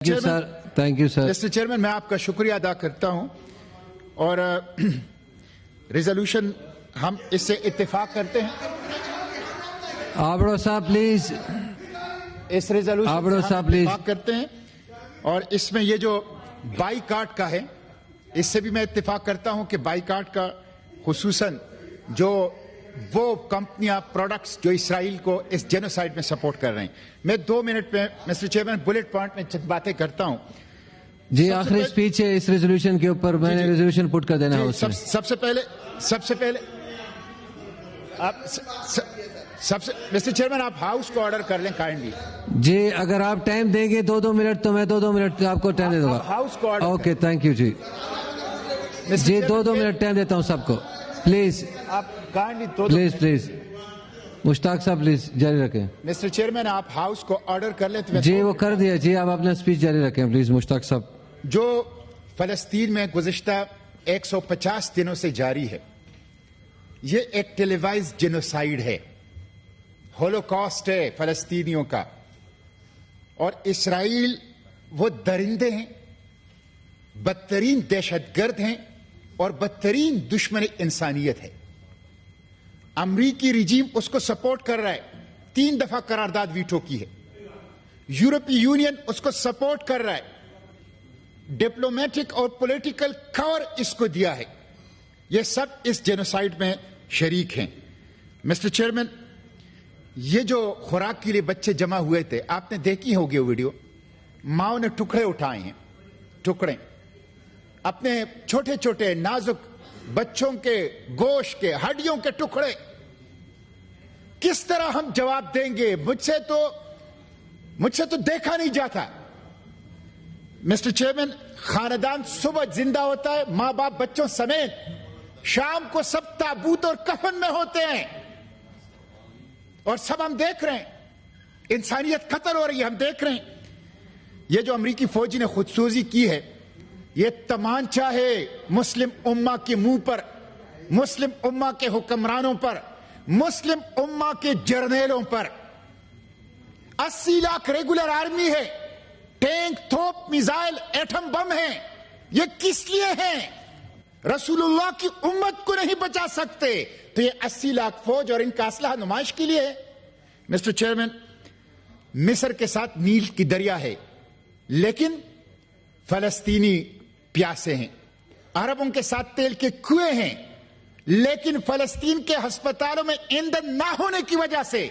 Thank you sir. Mister chairman, میں آپ کا شکریہ ادا کرتا ہوں اور ریزولوشن ہم اس سے اتفاق کرتے ہیں. آبڑو صاحب پلیز. اس ریزولوشن آبڑو سے صاحب ہم اتفاق کرتے ہیں اور اس میں یہ جو بائی کاٹ کا ہے اس سے بھی میں اتفاق کرتا ہوں کہ بائی کاٹ کا خصوصاً جو وہ کمپنیاں پروڈکٹس جو اسرائیل کو اس جینوسائیڈ میں سپورٹ کر رہے ہیں. میں 2 منٹ میں مسٹر چیئرمین بلٹ پوائنٹ میں چند باتیں کرتا ہوں. جی آخری اسپیچ ہے اس ریزولوشن کے اوپر. میں نے ریزولوشن پٹ کر دینا ہے. سب سے پہلے آپ مسٹر چیئرمین آپ ہاؤس کو آرڈر کر لیں کائنڈلی. جی اگر آپ ٹائم دیں گے 2 منٹ تو میں 2 منٹ آپ کو ٹائم دے دوں گا. ہاؤس کو آرڈر. Okay thank you. جی جی 2 منٹ ٹائم دیتا ہوں سب کو. پلیز آپ کائنڈلی پلیز مشتاق صاحب پلیز جاری رکھیں. مسٹر چیئرمین آپ ہاؤس کو آرڈر کر لیں. جی وہ کر دیا. جی آپ اپنا اسپیچ جاری رکھیں پلیز مشتاق صاحب. جو فلسطین میں گزشتہ 150 دنوں سے جاری ہے یہ ایک ٹیلیوائز جینوسائیڈ ہے. ہولوکاسٹ ہے فلسطینیوں کا. اور اسرائیل وہ درندے ہیں، بدترین دہشت گرد ہیں اور بدترین دشمن انسانیت ہے. امریکی رجیم اس کو سپورٹ کر رہا ہے. 3 دفعہ قرارداد ویٹو کی ہے. یورپی یونین اس کو سپورٹ کر رہا ہے. ڈپلومیٹک اور پولیٹیکل کور اس کو دیا ہے. یہ سب اس جینوسائیڈ میں شریک ہیں. مسٹر چیئرمین، یہ جو خوراک کے لیے بچے جمع ہوئے تھے آپ نے دیکھی ہوگی وہ ویڈیو. ماؤں نے ٹکڑے اٹھائے ہیں، ٹکڑے اپنے چھوٹے چھوٹے نازک بچوں کے گوشت کے ہڈیوں کے ٹکڑے. کس طرح ہم جواب دیں گے؟ مجھ سے تو دیکھا نہیں جاتا. مسٹر چیئرمین، خاندان صبح زندہ ہوتا ہے ماں باپ بچوں سمیت، شام کو سب تابوت اور کفن میں ہوتے ہیں اور سب ہم دیکھ رہے ہیں. انسانیت قتل ہو رہی ہے، ہم دیکھ رہے ہیں. یہ جو امریکی فوجی نے خودسوزی کی ہے یہ تمانچہ ہے مسلم امہ کے منہ پر، مسلم امہ کے حکمرانوں پر، مسلم امہ کے جرنیلوں پر. 80 لاکھ ریگولر آرمی ہے، ٹینک، توپ، میزائل، ایٹم بم ہیں. یہ کس لیے ہیں؟ رسول اللہ کی امت کو نہیں بچا سکتے تو یہ 80 لاکھ فوج اور ان کا اسلحہ نمائش کے لیے ہے. مسٹر چیئرمین، مصر کے ساتھ نیل کی دریا ہے لیکن فلسطینی پیاسے ہیں. عربوں کے ساتھ تیل کے کنویں ہیں لیکن فلسطین کے ہسپتالوں میں ایندھن نہ ہونے کی وجہ سے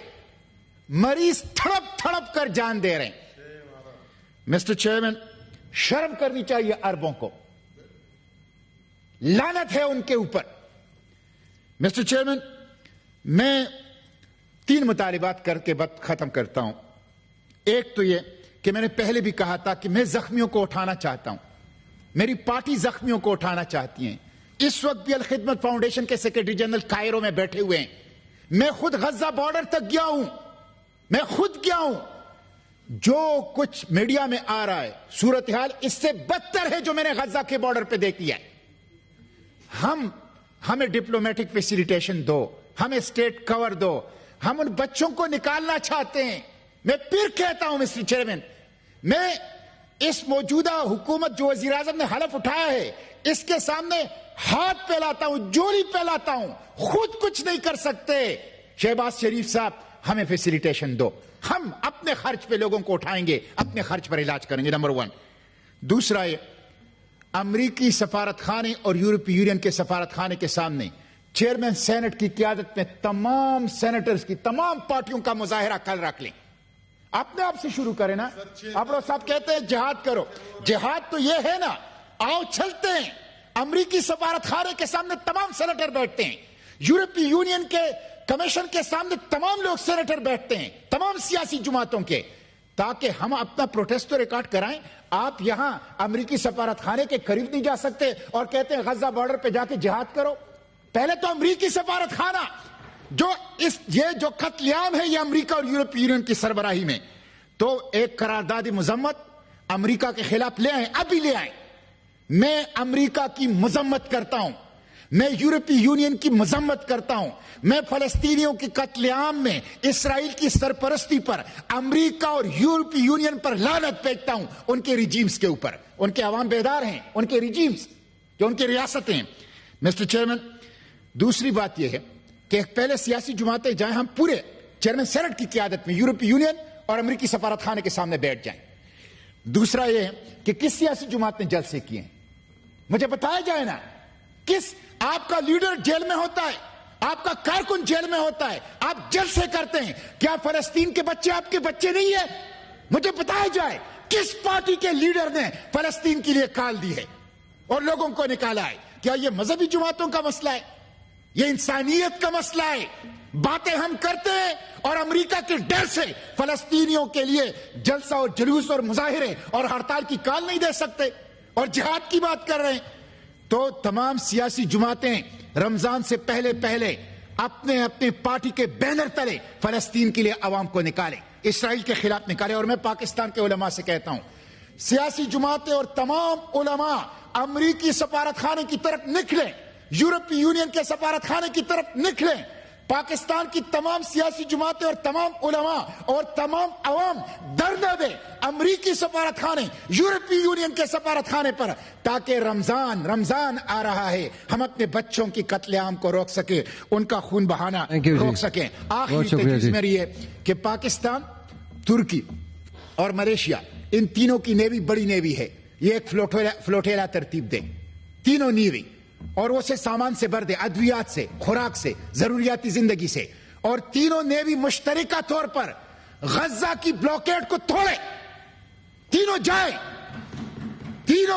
مریض تڑپ تڑپ کر جان دے رہے ہیں. مسٹر چیئرمین، شرم کرنی چاہیے عربوں کو. لعنت ہے ان کے اوپر. مسٹر چیئرمین، میں 3 مطالبات کر کے وقت ختم کرتا ہوں. ایک تو یہ کہ میں نے پہلے بھی کہا تھا کہ میں زخمیوں کو اٹھانا چاہتا ہوں. میری پارٹی زخمیوں کو اٹھانا چاہتی ہیں. اس وقت بھی الخدمت فاؤنڈیشن کے سیکرٹری جنرل کائرو میں بیٹھے ہوئے ہیں. میں خود غزہ بارڈر تک گیا ہوں، میں خود گیا ہوں. جو کچھ میڈیا میں آ رہا ہے صورتحال اس سے بدتر ہے جو میں نے غزہ کے بارڈر پہ دیکھی ہے. ہمیں ڈپلومیٹک فیسیلیٹیشن دو، ہمیں اسٹیٹ کور دو. ہم ان بچوں کو نکالنا چاہتے ہیں. میں پھر کہتا ہوں مسٹر چیئرمین، میں اس موجودہ حکومت جو وزیر اعظم نے حلف اٹھایا ہے اس کے سامنے ہاتھ پھیلاتا ہوں، جوڑی پھیلاتا ہوں. خود کچھ نہیں کر سکتے. شہباز شریف صاحب، ہمیں فیسیلیٹیشن دو. ہم اپنے خرچ پہ لوگوں کو اٹھائیں گے، اپنے خرچ پر علاج کریں گے. نمبر 1. دوسرا یہ امریکی سفارت خانے اور یورپی یونین کے سفارت خانے کے سامنے چیئرمین سینٹ کی قیادت میں تمام سینیٹرز کی تمام پارٹیوں کا مظاہرہ کل رکھ لیں. اپنے آپ سے شروع کریں نا. ابرو صاحب کہتے ہیں جہاد کرو. جہاد تو یہ ہے نا، آؤ چلتے ہیں. امریکی سفارت خانے کے سامنے تمام سینیٹر بیٹھتے ہیں. یورپی یونین کے کمیشن کے سامنے تمام لوگ سینیٹر بیٹھتے ہیں، تمام سیاسی جماعتوں کے، تاکہ ہم اپنا پروٹیسٹ تو ریکارڈ کرائیں. آپ یہاں امریکی سفارت خانے کے قریب نہیں جا سکتے اور کہتے ہیں غزہ بارڈر پہ جا کے جہاد کرو. پہلے تو امریکی سفارت خانہ یہ جو قتل عام ہے یہ امریکہ اور یورپی یونین کی سربراہی میں، تو ایک قرارداد مذمت امریکہ کے خلاف لے آئیں، ابھی لے آئیں. میں امریکہ کی مذمت کرتا ہوں. میں یورپی یونین کی مذمت کرتا ہوں. میں فلسطینیوں کے قتل عام میں اسرائیل کی سرپرستی پر امریکہ اور یورپی یونین پر لعنت پھینکتا ہوں, ان کے ریجیمز کے اوپر. ان کے عوام بیدار ہیں, ان کے ریجیمز جو ان کی ریاستیں ہیں. مسٹر چیئرمین, دوسری بات یہ ہے کہ پہلے سیاسی جماعتیں جائیں, ہم پورے چیئرمین سینٹ کی قیادت میں یورپی یونین اور امریکی سفارت خانے کے سامنے بیٹھ جائیں. دوسرا یہ ہے کہ کس سیاسی جماعت نے جلسے کیے ہیں, مجھے بتایا جائے نا. کس, آپ کا لیڈر جیل میں ہوتا ہے, آپ کا کارکن جیل میں ہوتا ہے, آپ جلسے کرتے ہیں, کیا فلسطین کے بچے آپ کے بچے نہیں ہیں؟ مجھے بتایا جائے کس پارٹی کے لیڈر نے فلسطین کے لیے کال دی ہے اور لوگوں کو نکالا ہے؟ کیا یہ مذہبی جماعتوں کا مسئلہ ہے؟ یہ انسانیت کا مسئلہ ہے. باتیں ہم کرتے ہیں اور امریکہ کے ڈر سے فلسطینیوں کے لیے جلسہ اور جلوس اور مظاہرے اور ہڑتال کی کال نہیں دے سکتے, اور جہاد کی بات کر رہے ہیں. تو تمام سیاسی جماعتیں رمضان سے پہلے اپنے اپنے پارٹی کے بینر تلے فلسطین کے لیے عوام کو نکالیں, اسرائیل کے خلاف نکالیں. اور میں پاکستان کے علماء سے کہتا ہوں, سیاسی جماعتیں اور تمام علماء امریکی سفارت خانے کی طرف نکلیں, یورپی یونین کے سفارت خانے کی طرف نکلیں. پاکستان کی تمام سیاسی جماعتیں اور تمام علماء اور تمام عوام دھرنا دے امریکی سفارت خانے, یورپی یونین کے سفارت خانے پر, تاکہ رمضان آ رہا ہے, ہم اپنے بچوں کی قتل عام کو روک سکیں, ان کا خون بہانا روک سکیں. آخری تجویز میری ہے کہ پاکستان, ترکی اور ملیشیا, ان تینوں کی نیوی بڑی نیوی ہے, یہ ایک فلوٹیلا ترتیب دیں, تینوں نیوی, اور اسے سامان سے بھر دے, ادویات سے, خوراک سے, ضروریاتی زندگی سے, اور تینوں نیوی مشترکہ طور پر غزہ کی بلاکیڈ کو توڑے. تینوں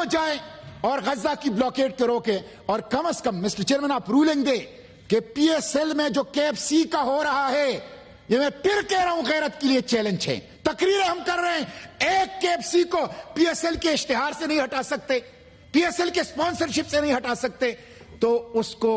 جائیں اور غزہ کی بلاکیڈ کو روکے. اور کم از کم مسٹر چیئرمین آپ رولنگ دے کہ پی ایس ایل میں جو KFC کا ہو رہا ہے, یہ میں پھر کہہ رہا ہوں غیرت کے لیے چیلنج ہے. تقریریں ہم کر رہے ہیں, ایک KFC کو پی ایس ایل کے اشتہار سے نہیں ہٹا سکتے, پی ایس ایل کے اسپانسرشپ سے نہیں ہٹا سکتے, تو اس کو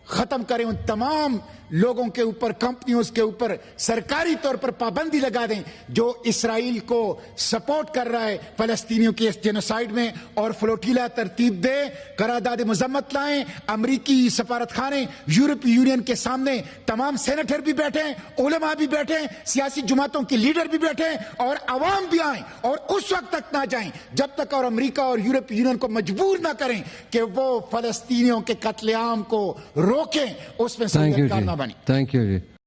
ختم کریں. ان تمام لوگوں کے اوپر, کمپنیوں کے اوپر سرکاری طور پر پابندی لگا دیں جو اسرائیل کو سپورٹ کر رہا ہے فلسطینیوں کے اس جینوسائیڈ میں, اور فلوٹیلا ترتیب دے, قرارداد مذمت لائیں. امریکی سفارت خانے, یورپی یونین کے سامنے تمام سینیٹر بھی بیٹھیں, علماء بھی بیٹھیں, سیاسی جماعتوں کے لیڈر بھی بیٹھیں, اور عوام بھی آئیں, اور اس وقت تک نہ جائیں جب تک اور امریکہ اور یورپی یونین کو مجبور نہ کریں کہ وہ فلسطینیوں کے قتل عام کو روکیں. اس میں تھینک یو سعودیت کار نہ بنی. Thank you G.